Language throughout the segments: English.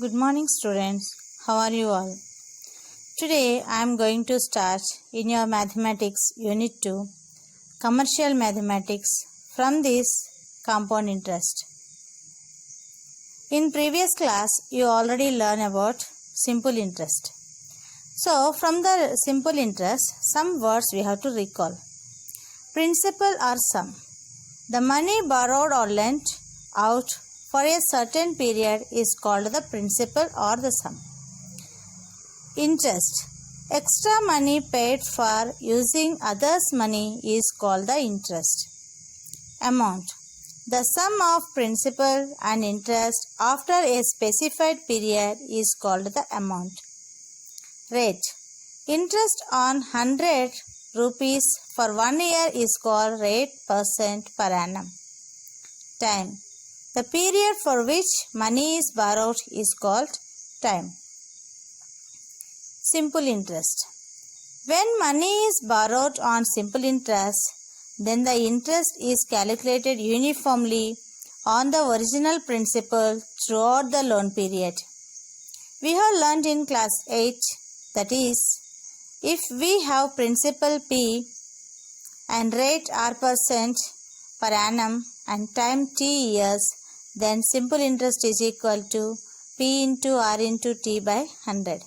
Good morning, students. How are you all? Today I am going to start in your mathematics unit 2 commercial mathematics from this compound interest. In previous class you already learned about simple interest. So from the simple interest some words we have to recall. Principal or sum. The money borrowed or lent out for a certain period is called the principal or the sum. Interest. Extra money paid for using others' money is called the interest. Amount. The sum of principal and interest after a specified period is called the amount. Rate. Interest on 100 rupees for 1 year is called rate % per annum. Time. The period for which money is borrowed is called time. Simple interest. When money is borrowed on simple interest, then the interest is calculated uniformly on the original principal throughout the loan period. We have learnt in class 8, that is, if we have principal P and rate R % per annum and time T years, then simple interest is equal to P into R into T by 100.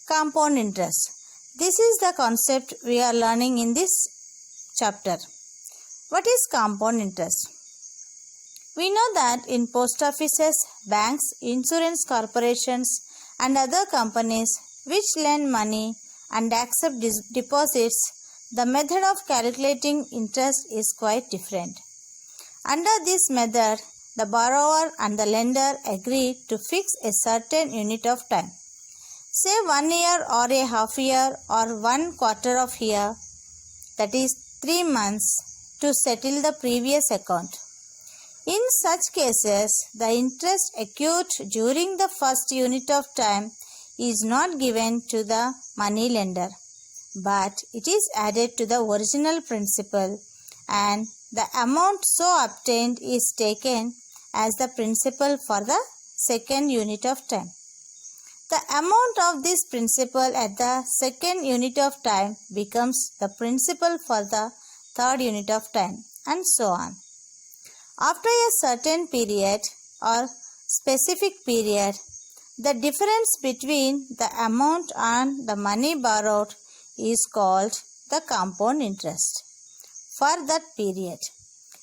Compound interest. This is the concept we are learning in this chapter. What is compound interest? We know that in post offices, banks, insurance corporations and other companies which lend money and accept deposits, the method of calculating interest is quite different. Under this method, the borrower and the lender agree to fix a certain unit of time, say 1 year or a half year or 1 quarter of year, that is 3 months, to settle the previous account. In such cases, the interest accrued during the first unit of time is not given to the money lender, but it is added to the original principal, and the amount so obtained is taken as the principal for the second unit of time. The amount of this principal at the second unit of time becomes the principal for the third unit of time, and so on. After a certain period or specific period, the difference between the amount and the money borrowed is called the compound interest for that period.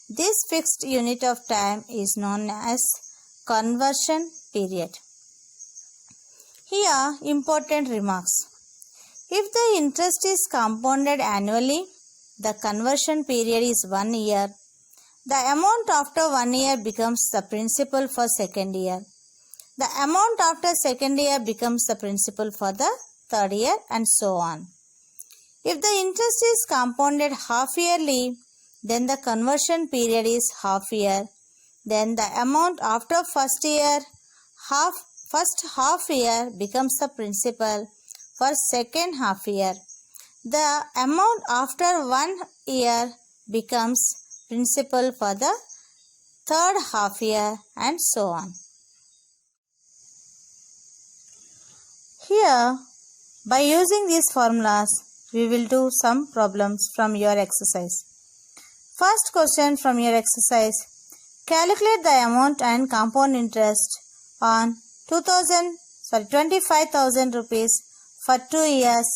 This fixed unit of time is known as conversion period. Here, important remarks. If the interest is compounded annually, the conversion period is 1 year. The amount after 1 year becomes the principal for second year. The amount after second year becomes the principal for the third year, and so on. If the interest is compounded half yearly, then the conversion period is half year. Then the amount after first half year becomes the principal for second half year. The amount after 1 year becomes principal for the third half year, and so on. Here, by using these formulas, we will do some problems from your exercise. First question from your exercise. Calculate the amount and compound interest on 25,000 rupees for 2 years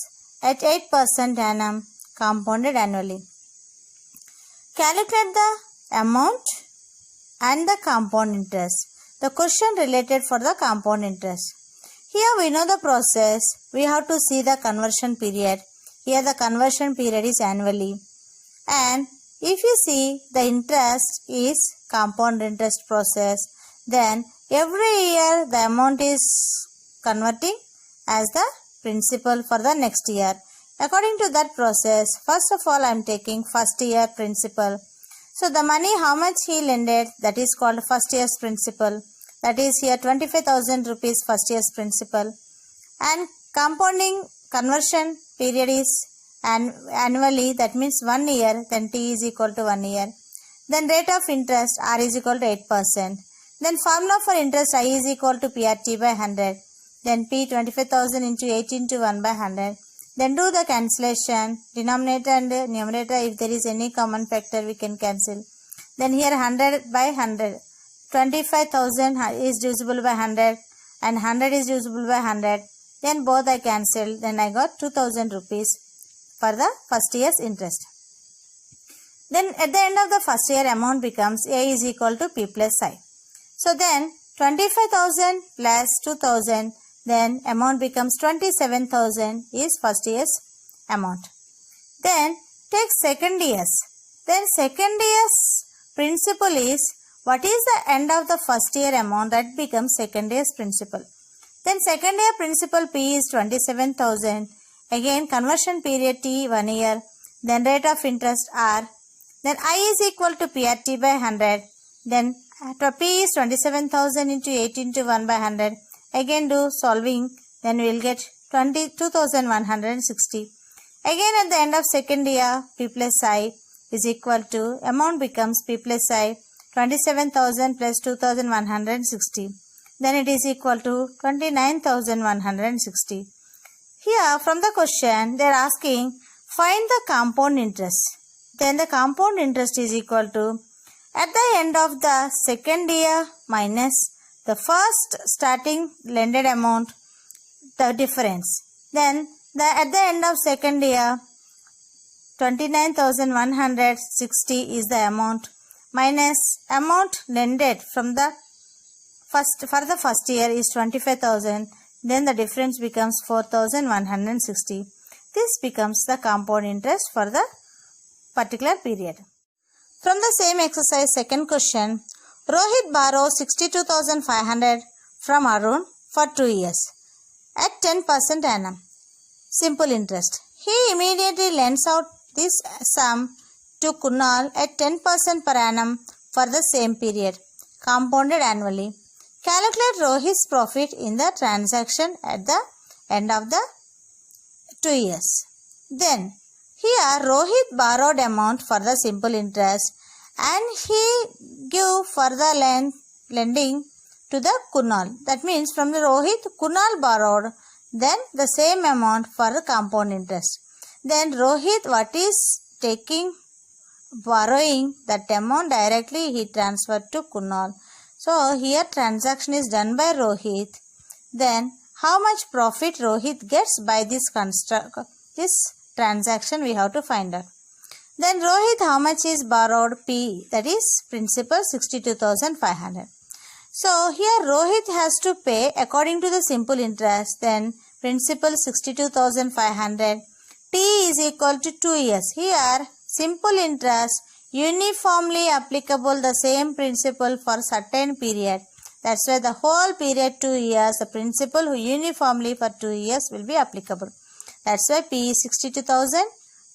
at 8% annum compounded annually. Calculate the amount and the compound interest. The question related for the compound interest. Here we know the process. We have to see the conversion period. Here the conversion period is annually. And if you see the interest is compound interest process, then every year the amount is converting as the principal for the next year. According to that process, first of all I am taking first year principal. So the money how much he lended, that is called first year's principal. That is here 25,000 rupees first year's principal. And compounding conversion period is annually, that means 1 year, then T is equal to 1 year. Then rate of interest R is equal to 8%. Then formula for interest I is equal to PRT by 100. Then P 25,000 into 8 into 1 by 100. Then do the cancellation. Denominator and numerator, if there is any common factor, we can cancel. Then here 100 by 100. 25,000 is divisible by 100 and 100 is divisible by 100. Then both I cancelled. Then I got 2,000 rupees for the first year's interest. Then at the end of the first year, amount becomes A is equal to P plus I. So then 25,000 plus 2,000, then amount becomes 27,000 is first year's amount. Then take second year's. Then second year's principal is, what is the end of the first year amount? That becomes second year's principal. Then second year principal P is 27,000. Again conversion period T 1 year. Then rate of interest R. Then I is equal to PRT by 100. Then P is 27,000 into 8 into 1 by 100. Again do solving. Then we will get 22,160. Again at the end of second year, P plus I is equal to, amount becomes P plus I 27,000 plus 2,160. Then it is equal to 29,160. Here from the question they are asking, find the compound interest. Then the compound interest is equal to, at the end of the second year minus the first starting lended amount, the difference. Then at the end of second year, 29,160 is the amount minus amount lended from the first year is 25,000. Then the difference becomes 4,160. This becomes the compound interest for the particular period. From the same exercise, second question, Rohit borrows 62,500 from Arun for 2 years at 10% annum. Simple interest. He immediately lends out this sum to Kunal at 10% per annum for the same period, compounded annually. Calculate Rohit's profit in the transaction at the end of the 2 years. Then, here Rohit borrowed amount for the simple interest and he give further lending to the Kunal. That means from the Rohit, Kunal borrowed then the same amount for the compound interest. Then Rohit, what is borrowing that amount directly he transferred to Kunal. So here transaction is done by Rohit. Then how much profit Rohit gets by this transaction we have to find out. Then Rohit, how much is borrowed? P, that is principal 62,500. So here Rohit has to pay according to the simple interest. Then principal 62,500. T is equal to 2 years. Here simple interest uniformly applicable the same principle for certain period. That's why the whole period 2 years, the principle uniformly for 2 years will be applicable. That's why P is 62,000,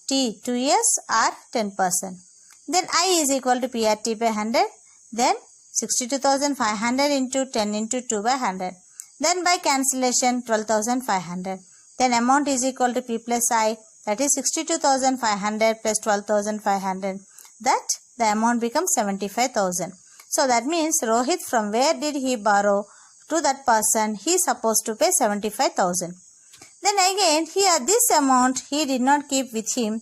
T 2 years are 10%. Then I is equal to PRT by 100. Then 62,500 into 10 into 2 by 100. Then by cancellation 12,500. Then amount is equal to P plus I, that is 62,500 plus 12,500. That the amount becomes 75,000. So that means Rohit, from where did he borrow to that person? He is supposed to pay 75,000. Then again here this amount he did not keep with him.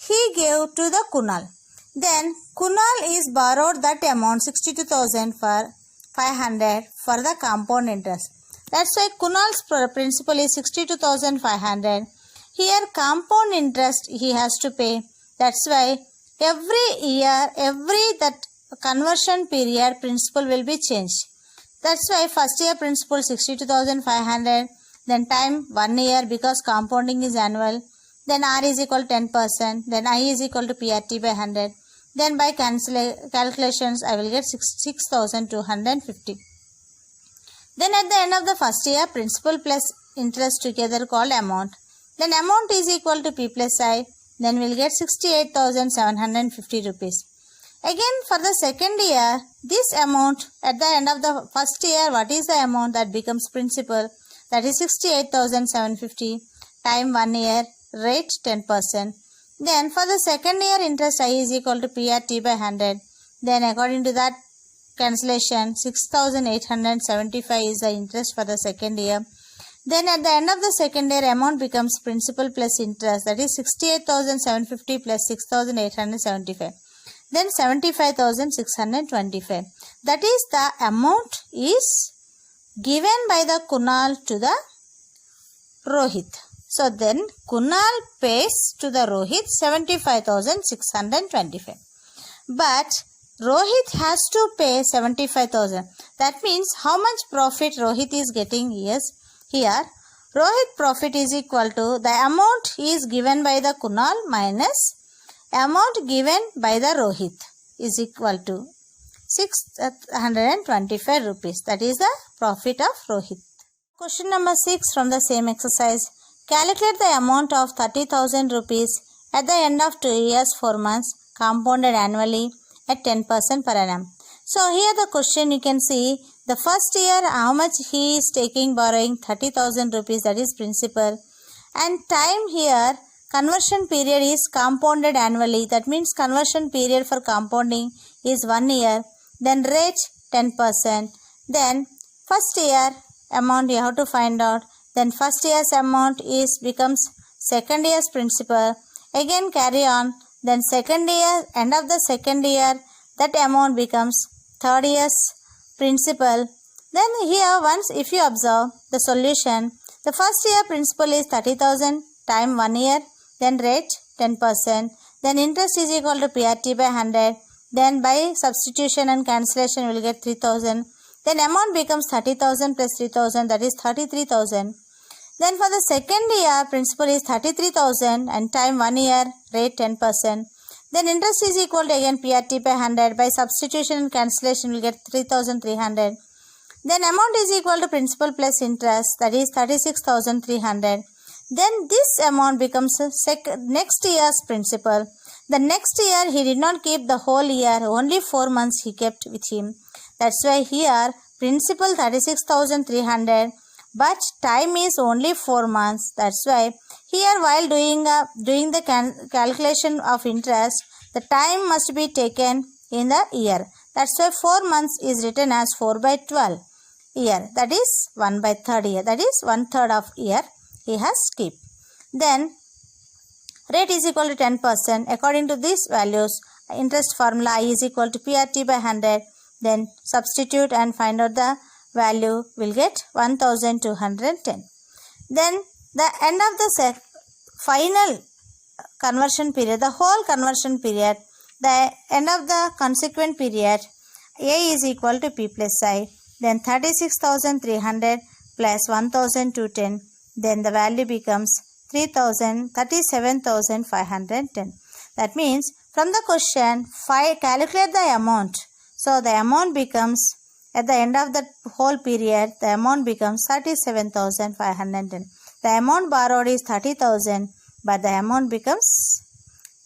He gave to the Kunal. Then Kunal is borrowed that amount 62,500 for the compound interest. That's why Kunal's principal is 62,500. Here compound interest he has to pay. That's why every year, that conversion period principal will be changed. That's why first year principal 62,500. Then time 1 year because compounding is annual. Then R is equal to 10%. Then I is equal to PRT by 100. Then by calculations I will get 6,250. Then at the end of the first year, principal plus interest together called amount. Then amount is equal to P plus I. Then we will get 68,750 rupees. Again for the second year, this amount at the end of the first year, what is the amount that becomes principal? That is 68,750 time 1 year, rate 10%. Then for the second year interest I is equal to PRT by 100. Then according to that cancellation, 6,875 is the interest for the second year. Then at the end of the second year, amount becomes principal plus interest, that is 68,750 plus 6,875. Then 75,625. That is the amount is given by the Kunal to the Rohit. So then Kunal pays to the Rohit 75,625. But Rohit has to pay 75,000. That means how much profit Rohit is getting is here. Rohit profit is equal to the amount is given by the Kunal minus amount given by the Rohit is equal to 625 rupees. That is the profit of Rohit. Question number 6 from the same exercise. Calculate the amount of 30,000 rupees at the end of 2 years 4 months compounded annually at 10% per annum. So here the question you can see the first year how much he is taking borrowing 30,000 rupees, that is principal, and time here conversion period is compounded annually, that means conversion period for compounding is 1 year, then rate 10%, then first year amount you have to find out, then first year's amount is becomes second year's principal, again carry on, then second year, end of the second year that amount becomes third year's principal. Then here once if you observe the solution, the first year principal is 30,000 time 1 year, then rate 10%, then interest is equal to PRT by 100, then by substitution and cancellation we will get 3,000, then amount becomes 30,000 plus 3,000, that is 33,000. Then for the second year principal is 33,000 and time 1 year, rate 10%. Then interest is equal to again PRT by 100, by substitution and cancellation we will get 3,300. Then amount is equal to principal plus interest, that is 36,300. Then this amount becomes next year's principal. The next year he did not keep the whole year, only 4 months he kept with him. That's why here principal 36,300, but time is only 4 months. That's why here while doing the calculation of interest, the time must be taken in the year. That's why 4 months is written as 4 by 12 year. That is 1 by 3rd year. That is 1/3 of year he has kept. Then rate is equal to 10%. According to these values, interest formula I is equal to PRT by 100. Then substitute and find out the value, will get 1,210. Then the end of the final conversion period, the whole conversion period, the end of the consequent period, A is equal to P plus I. Then 36,300 plus 1,210. Then the value becomes 37,510. That means from the question, calculate the amount. So the amount becomes, at the end of the whole period, the amount becomes 37,510. The amount borrowed is 30,000, but the amount becomes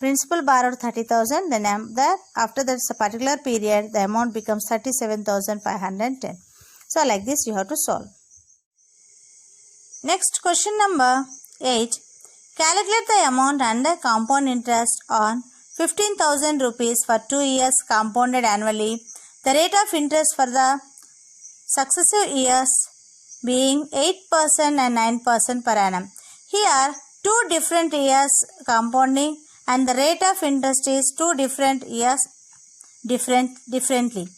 principal borrowed 30,000. Then after that particular period, the amount becomes 37,510. So like this you have to solve. Next question number 8. Calculate the amount under compound interest on 15,000 rupees for 2 years compounded annually. The rate of interest for the successive years being 8% and 9% per annum. Here 2 different years compounding and the rate of interest is 2 different years differently.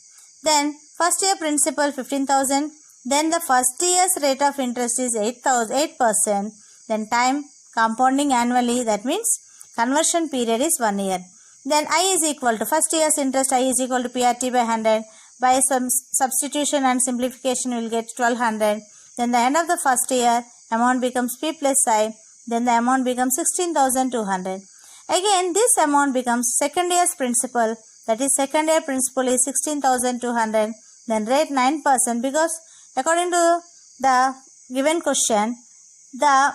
Then first year principal 15,000. Then the first year's rate of interest is 8%. Then time compounding annually, that means conversion period is 1 year. Then I is equal to first year's interest, I is equal to PRT by 100. By some substitution and simplification we will get 1,200. Then the end of the first year amount becomes P plus I. Then the amount becomes 16,200. Again this amount becomes second year's principal, that is second year principal is 16,200. Then rate 9% because according to the given question, the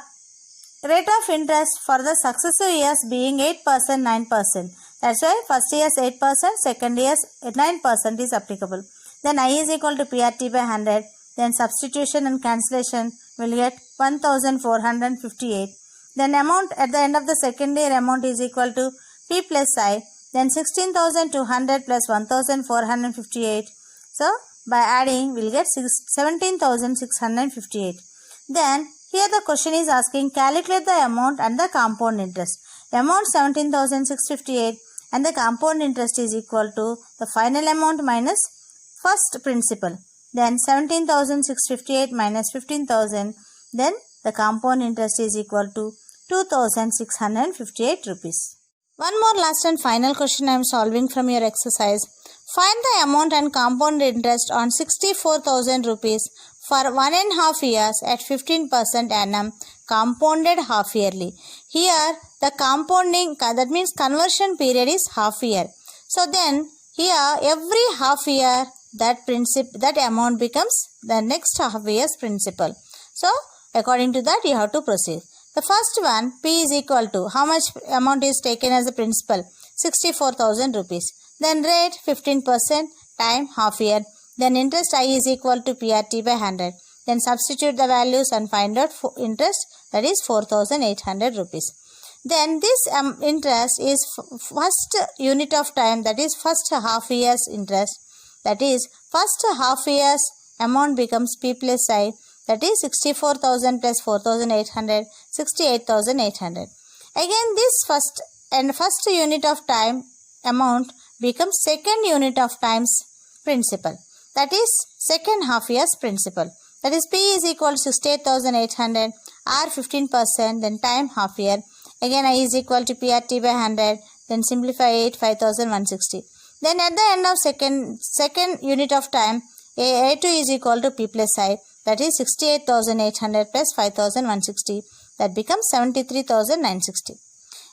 rate of interest for the successive years being 8%, 9%. That's why first year's 8%, second year's 9% is applicable. Then I is equal to PRT by 100. Then substitution and cancellation will get 1,458. Then amount at the end of the second year amount is equal to P plus I. Then 16,200 plus 1,458. So by adding we'll get 17,658. Then here the question is asking calculate the amount and the compound interest. Amount 17,658 and the compound interest is equal to the final amount minus first principal. Then 17,658 minus 15,000. Then the compound interest is equal to 2,658 rupees. One more last and final question I am solving from your exercise. Find the amount and compound interest on 64,000 rupees for 1.5 years at 15% annum compounded half yearly. Here the compounding, that means conversion period is half year. So then here every half year that amount becomes the next half year's principal. So according to that you have to proceed. The first one, P is equal to how much amount is taken as a principal? 64,000 rupees. Then rate 15% time half year. Then interest I is equal to PRT by 100. Then substitute the values and find out interest, that is 4,800 rupees. Then this interest is first unit of time, that is first half year's interest. That is first half year's amount becomes P plus I. That is 64,000 plus 4,800, 68,800. Again this first unit of time amount becomes second unit of time's principal. That is second half year's principal. That is P is equal to 68,800, R 15%, then time half year. Again I is equal to PRT by 100, then simplify 8, 5,160. Then at the end of second unit of time, A2 is equal to P plus I. That is 68,800 plus 5,160. That becomes 73,960.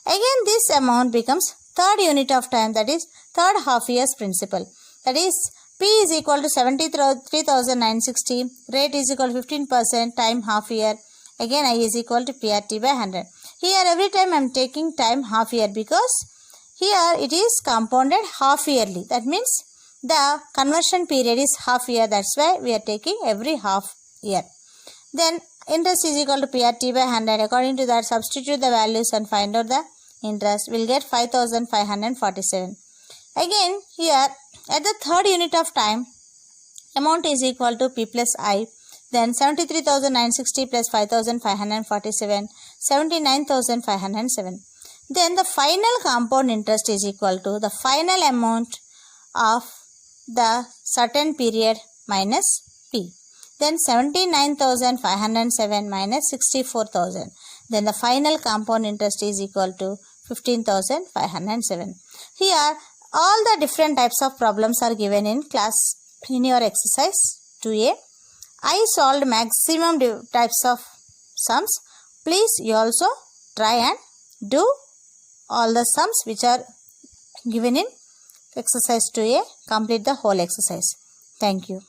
Again this amount becomes third unit of time, that is third half year's principal. That is P is equal to 73,960. Rate is equal to 15%. Time half year. Again I is equal to PRT by 100. Here every time I am taking time half year because here it is compounded half yearly. That means the conversion period is half year. That's why we are taking every half year. Then interest is equal to PRT by 100. According to that, substitute the values and find out the interest. We'll get 5,547. Again here at the third unit of time, amount is equal to P plus I. Then 73,960 plus 5,547, 79,507. Then the final compound interest is equal to the final amount of the certain period minus P. Then 79,507 minus 64,000. Then the final compound interest is equal to 15,507. Here all the different types of problems are given in your exercise 2A. I solved maximum types of sums. Please you also try and do all the sums which are given in exercise 2A. Complete the whole exercise. Thank you.